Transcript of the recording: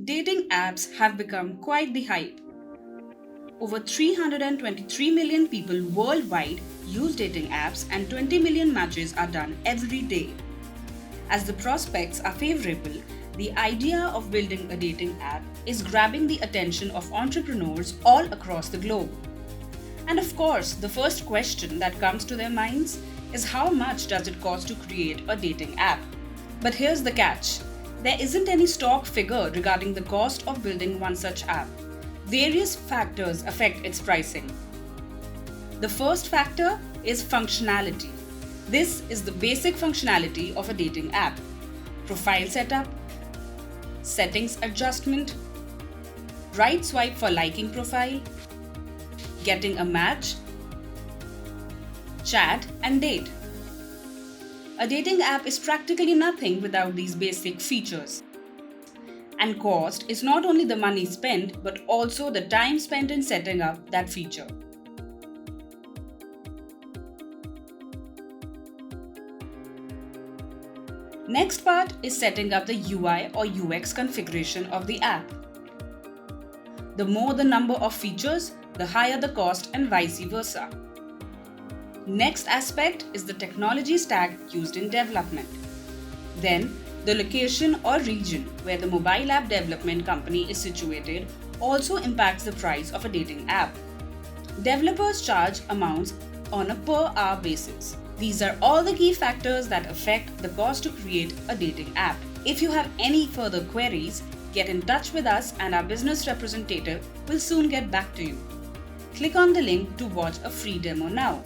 Dating apps have become quite the hype. Over 323 million people worldwide use dating apps and 20 million matches are done every day. As the prospects are favorable, the idea of building a dating app is grabbing the attention of entrepreneurs all across the globe. And of course, the first question that comes to their minds is how much does it cost to create a dating app? But here's the catch. There isn't any stock figure regarding the cost of building one such app. Various factors affect its pricing. The first factor is functionality. This is the basic functionality of a dating app. Profile setup, settings adjustment, right swipe for liking profile, getting a match, chat and date. A dating app is practically nothing without these basic features. And cost is not only the money spent but also the time spent in setting up that feature. Next part is setting up the UI or UX configuration of the app. The more the number of features, the higher the cost and vice versa. Next aspect is the technology stack used in development. Then, the location or region where the mobile app development company is situated also impacts the price of a dating app. Developers charge amounts on a per hour basis. These are all the key factors that affect the cost to create a dating app. If you have any further queries, get in touch with us and our business representative will soon get back to you. Click on the link to watch a free demo now.